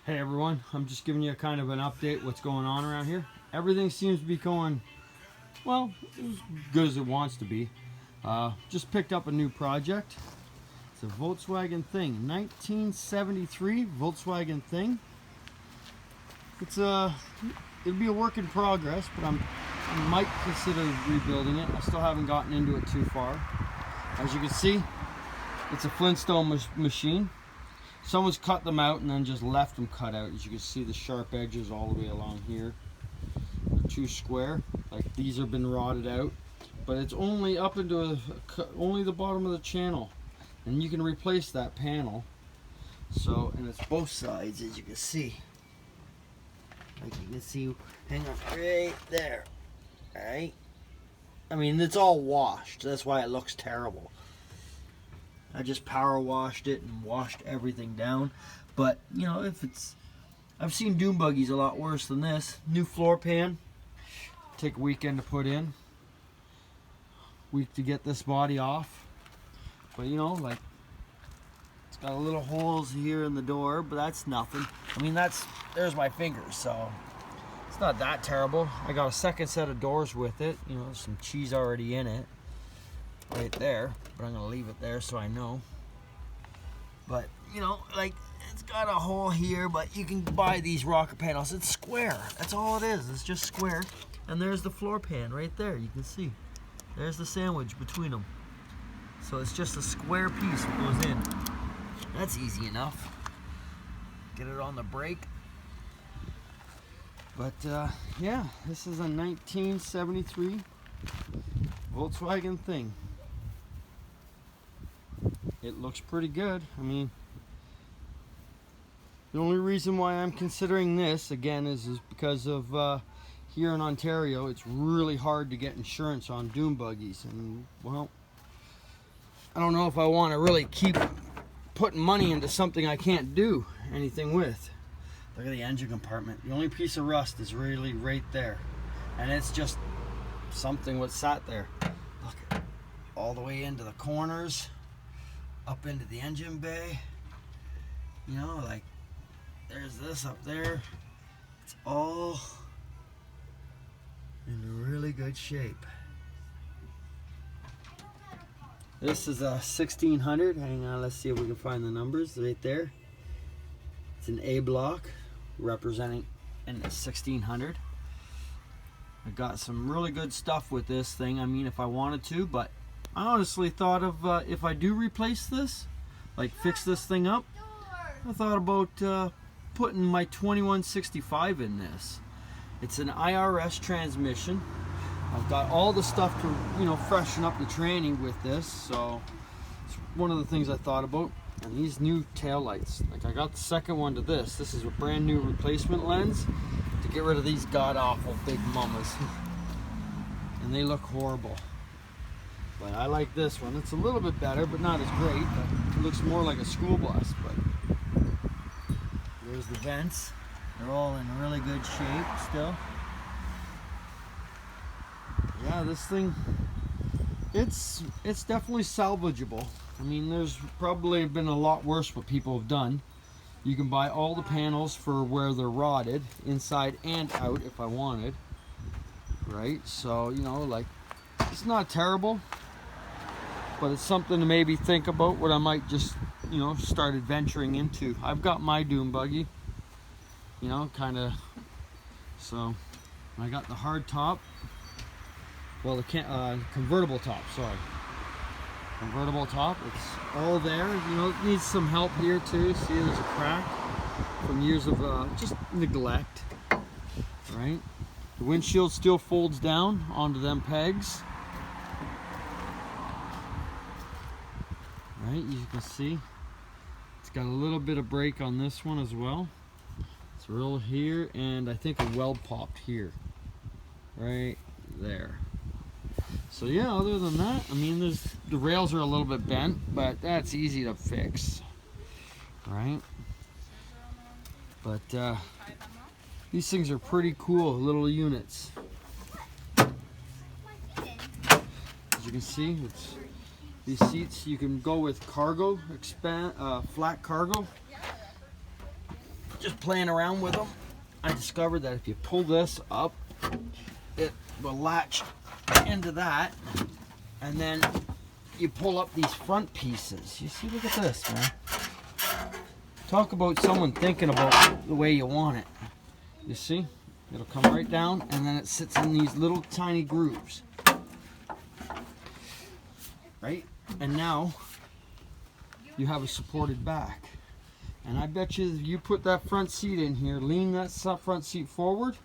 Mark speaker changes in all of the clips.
Speaker 1: Hey everyone, I'm just giving you a kind of an update what's going on around here. Everything seems to be going, well, as good as it wants to be. Just picked up a new project. It's a Volkswagen Thing, 1973 Volkswagen Thing. It'll be a work in progress, but I might consider rebuilding it. I still haven't gotten into it too far. As you can see, it's a Flintstone machine. Someone's cut them out and then just left them cut out. As you can see, the sharp edges all the way along here. They're too square. Like these have been rotted out, but it's only up into only the bottom of the channel, and you can replace that panel. So, and it's both sides, as you can see. Like you can see, hang on, right there. All right. I mean, it's all washed. That's why it looks terrible. I just power washed it and washed everything down. But, you know, I've seen dune buggies a lot worse than this. New floor pan. Take a weekend to put in. Week to get this body off. But, you know, like, it's got a little holes here in the door, but that's nothing. I mean, there's my fingers, so it's not that terrible. I got a second set of doors with it. You know, there's some cheese already in it. Right there, but I'm gonna leave it there so I know. But you know, like it's got a hole here, but you can buy these rocker panels. It's square. That's all it is. It's just square. And there's the floor pan right there. You can see. There's the sandwich between them. So it's just a square piece that goes in. That's easy enough. Get it on the brake. But yeah, this is a 1973 Volkswagen Thing. It looks pretty good. I mean, the only reason why I'm considering this again is because of here in Ontario, it's really hard to get insurance on dune buggies, and well, I don't know if I want to really keep putting money into something I can't do anything with. Look at the engine compartment. The only piece of rust is really right there, and it's just something what sat there. Look, all the way into the corners, up into the engine bay. You know, like there's this up there. It's all in really good shape. This is a 1600. Hang on, let's see if we can find the numbers right there. It's an A block representing in the 1600. I got some really good stuff with this thing. I mean, if I wanted to, but I honestly thought of if I do replace this, like fix this thing up, I thought about putting my 2165 in this. It's an IRS transmission. I've got all the stuff to, you know, freshen up the tranny with this, so it's one of the things I thought about. And these new tail lights, like I got the second one to this. This is a brand new replacement lens to get rid of these god-awful big mamas. And they look horrible. But I like this one. It's a little bit better, but not as great. But it looks more like a school bus. But there's the vents. They're all in really good shape still. Yeah, this thing, it's definitely salvageable. I mean, there's probably been a lot worse what people have done. You can buy all the panels for where they're rotted, inside and out if I wanted. Right? So, you know, like, it's not terrible. But it's something to maybe think about what I might just, you know, start adventuring into. I've got my dune buggy, you know, kind of. So I got the hard top, well, the convertible top, sorry. Convertible top, it's all there. You know, it needs some help here too. See, there's a crack from years of just neglect, right? The windshield still folds down onto them pegs. Right, you can see it's got a little bit of brake on this one as well. It's real here, and I think a weld popped here, right there. So yeah, other than that, I mean, the rails are a little bit bent, but that's easy to fix, right? But these things are pretty cool little units. As you can see, it's these seats. You can go with cargo, flat cargo. Just playing around with them, I discovered that if you pull this up, it will latch into that, and then you pull up these front pieces. You see, look at this, man. Talk about someone thinking about the way you want it. You see, it'll come right down, and then it sits in these little tiny grooves, right? And now you have a supported back. And I bet you if you put that front seat in here, lean that front seat forward,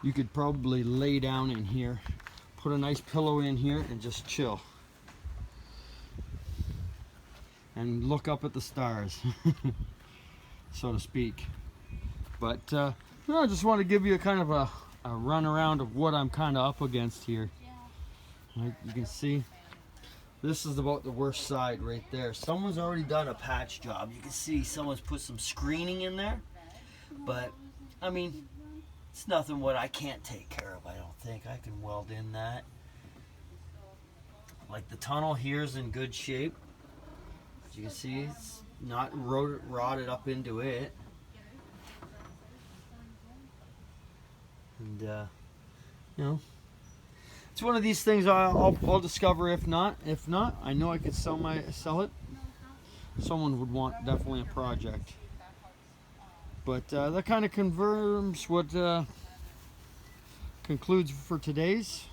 Speaker 1: you could probably lay down in here, put a nice pillow in here, and just chill. And look up at the stars, so to speak. But I just want to give you a kind of a run around of what I'm kind of up against here. Like you can see, this is about the worst side right there. Someone's already done a patch job. You can see someone's put some screening in there. But, I mean, it's nothing what I can't take care of, I don't think. I can weld in that. Like the tunnel here is in good shape. As you can see, it's not rotted up into it. And, you know, it's one of these things I'll discover. If not, I know I could sell it. Someone would want definitely a project. But that kind of confirms what concludes for today's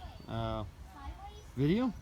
Speaker 1: video.